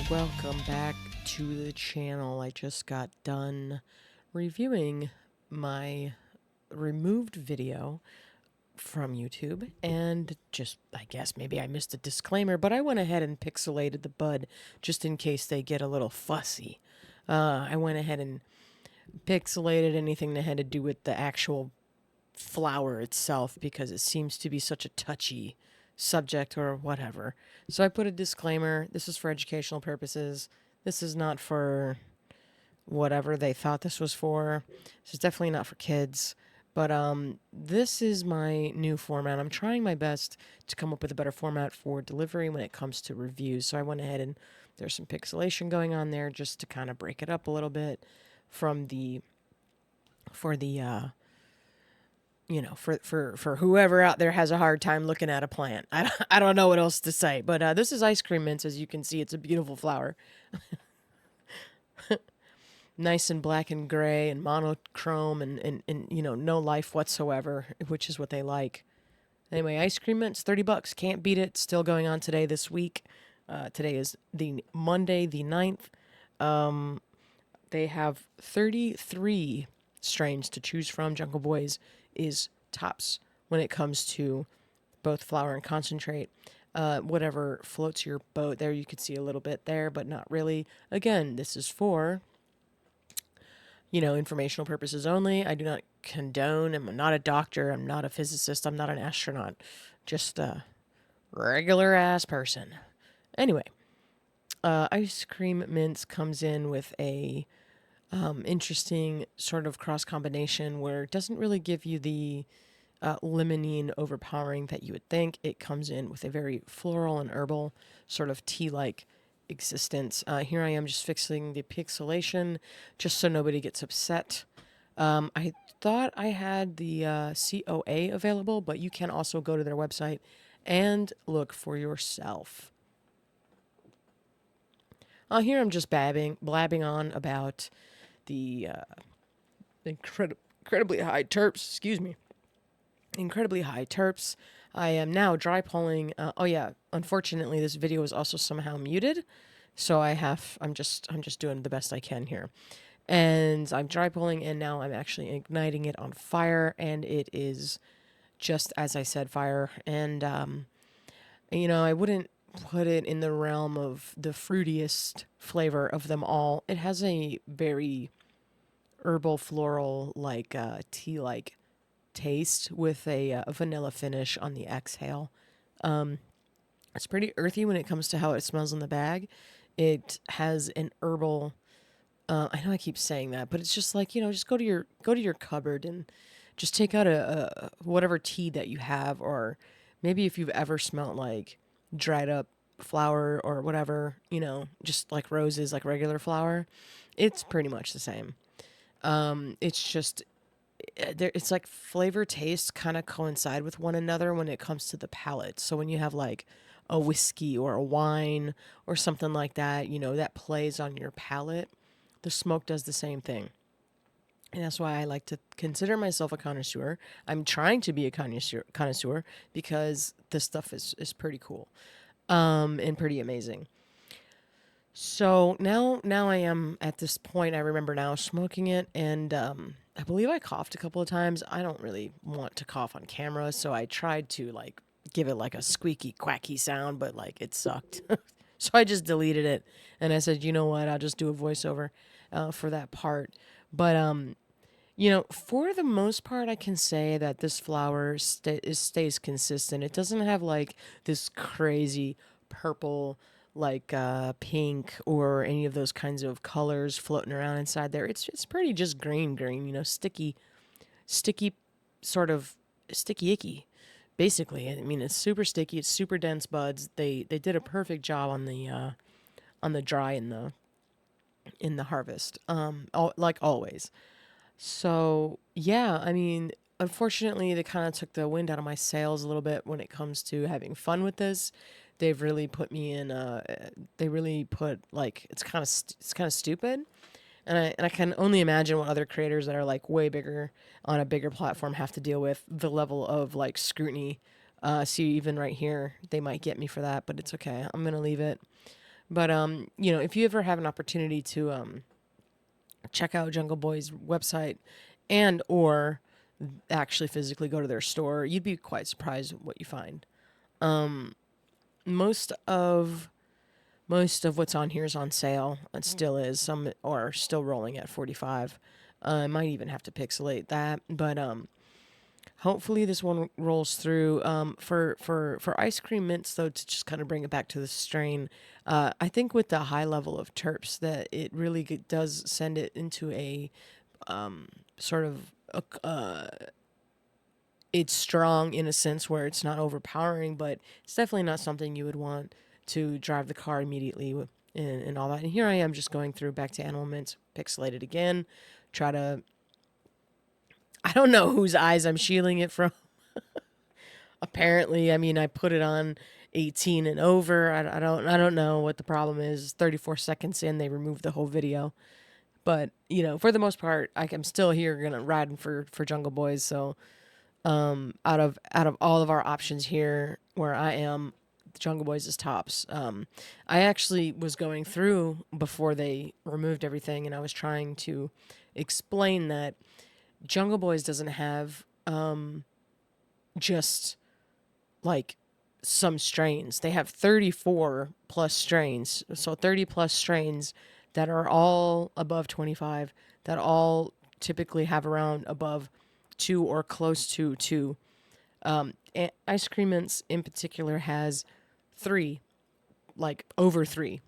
Welcome back to the channel. I just got done reviewing my removed video from YouTube, and just, I guess maybe I missed a disclaimer, but I went ahead and pixelated the bud just in case they get a little fussy. I went ahead and pixelated anything that had to do with the actual flower itself because it seems to be such a touchy subject or whatever. So I put a disclaimer. This is for educational purposes. This is not for whatever they thought this was for. This is definitely not for kids. But this is my new format. I'm trying my best to come up with a better format for delivery when it comes to reviews. So I went ahead and there's some pixelation going on there just to kind of break it up a little bit from the for the for whoever out there has a hard time looking at a plant. I don't know what else to say, but this is ice cream mints. As you can see, it's a beautiful flower. Nice and black and gray and monochrome and no life whatsoever, which is what they like. Anyway, ice cream mints, $30. Can't beat it. Still going on today, this week. Today is the Monday, the 9th. They have 33 strains to choose from. Jungle Boys is tops when it comes to both flower and concentrate. Whatever floats your boat. There you could see a little bit there, but not really. Again, this is for, informational purposes only. I do not condone. I'm not a doctor. I'm not a physicist. I'm not an astronaut. Just a regular ass person. Anyway, ice cream mints comes in with a interesting sort of cross combination where it doesn't really give you the limonene overpowering that you would think. It comes in with a very floral and herbal sort of tea-like existence. Here I am just fixing the pixelation just so nobody gets upset. I thought I had the COA available, but you can also go to their website and look for yourself. Here I'm just blabbing on about the incredibly high terps. Excuse me. Incredibly high terps. I am now dry pulling. Unfortunately, this video is also somehow muted, so I'm just doing the best I can here. And I'm dry pulling, and now I'm actually igniting it on fire, and it is just as I said, fire. And I wouldn't put it in the realm of the fruitiest flavor of them all. It has a very herbal, floral, like tea-like taste with a vanilla finish on the exhale. It's pretty earthy when it comes to how it smells in the bag. It has an herbal. I know I keep saying that, but it's just like, just go to your cupboard and just take out a whatever tea that you have, or maybe if you've ever smelt like dried up flower or whatever, just like roses, like regular flower. It's pretty much the same. It's just it's like flavor taste kind of coincide with one another when it comes to the palate. So when you have like a whiskey or a wine or something like that, that plays on your palate, the smoke does the same thing. And that's why I like to consider myself a connoisseur. I'm trying to be a connoisseur because this stuff is pretty cool, and pretty amazing. So now I am at this point. I remember now smoking it, and I believe I coughed a couple of times. I don't really want to cough on camera, so I tried to like give it like a squeaky, quacky sound, but like it sucked. So I just deleted it, and I said, you know what? I'll just do a voiceover for that part. But for the most part, I can say that this flower stays consistent. It doesn't have like this crazy purple, like pink or any of those kinds of colors floating around inside there. It's pretty just green, sticky, sort of sticky icky. Basically, I mean, it's super sticky. It's super dense buds. They did a perfect job on the dry in the harvest. Like always. So, yeah, I mean, unfortunately, they kind of took the wind out of my sails a little bit when it comes to having fun with this. They've really put me in. They really put like it's kind of stupid, and I can only imagine what other creators that are like way bigger on a bigger platform have to deal with the level of like scrutiny. See, even right here, they might get me for that, but it's okay. I'm gonna leave it. But you know, if you ever have an opportunity to check out Jungle Boy's website and or actually physically go to their store, you'd be quite surprised at what you find. Most of what's on here is on sale. It still is. Some are still rolling at 45. I might even have to pixelate that, but hopefully this one rolls through. For ice cream mints though, to just kind of bring it back to the strain, I think with the high level of terps that it really does send it into a sort of it's strong in a sense where it's not overpowering, but it's definitely not something you would want to drive the car immediately with and all that. And here I am just going through back to Animal Mints, pixelated again, try to. I don't know whose eyes I'm shielding it from. Apparently, I mean, I put it on 18 and over. I don't know what the problem is. 34 seconds in, they removed the whole video. But you know, for the most part, I'm still here gonna riding for Jungle Boys. So out of all of our options here, where I am, Jungle Boys is tops. I actually was going through before they removed everything, and I was trying to explain that Jungle Boys doesn't have just like some strains. They have 34 plus strains. So 30 plus strains that are all above 25, that all typically have around above 2 or close to 2. Ice Cream Mints in particular has 3, like over 3.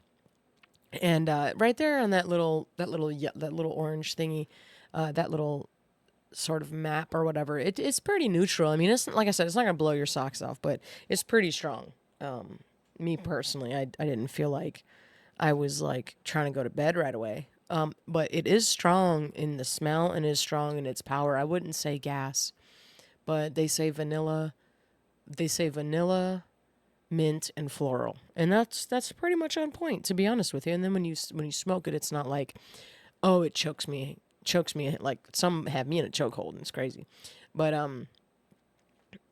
And right there on that little orange thingy, that little sort of map or whatever, it's pretty neutral. I mean, it's like I said, it's not gonna blow your socks off, but it's pretty strong. Me personally, I didn't feel like I was like trying to go to bed right away. But it is strong in the smell and is strong in its power. I wouldn't say gas, but they say vanilla. They say vanilla, mint, and floral, and that's pretty much on point, to be honest with you. And then when you smoke it, it's not like, oh, it chokes me like some have me in a chokehold, and it's crazy. But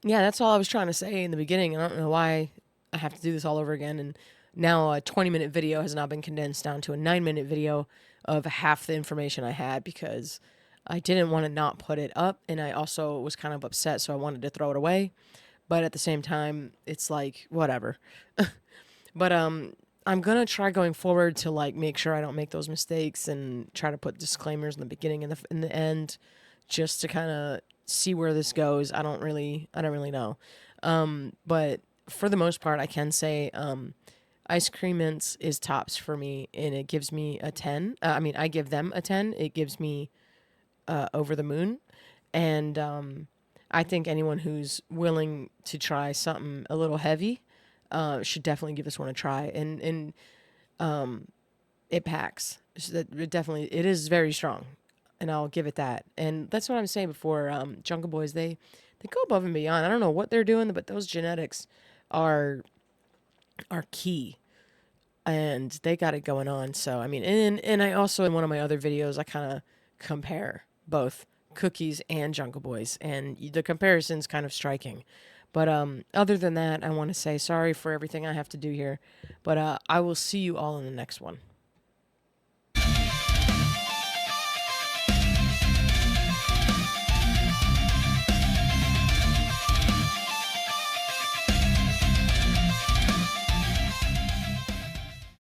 yeah, that's all I was trying to say in the beginning. I don't know why I have to do this all over again. And now a 20-minute video has now been condensed down to a 9-minute video of half the information I had because I didn't want to not put it up. And I also was kind of upset, so I wanted to throw it away. But at the same time, it's like, whatever. But I'm gonna try going forward to like make sure I don't make those mistakes and try to put disclaimers in the beginning and in the end, just to kind of see where this goes. I don't really know. But for the most part, I can say Ice Cream Mints is tops for me, and it gives me a 10. I mean, I give them a 10. It gives me over the moon, and I think anyone who's willing to try something a little heavy should definitely give this one a try. And it packs. So that it definitely it is very strong, and I'll give it that. And that's what I'm saying before. Jungle Boys, they go above and beyond. I don't know what they're doing, but those genetics are key, and they got it going on. So I mean, and I also in one of my other videos I kind of compare both Cookies and Jungle Boys, and the comparison's kind of striking. But other than that, I want to say sorry for everything I have to do here. But I will see you all in the next one.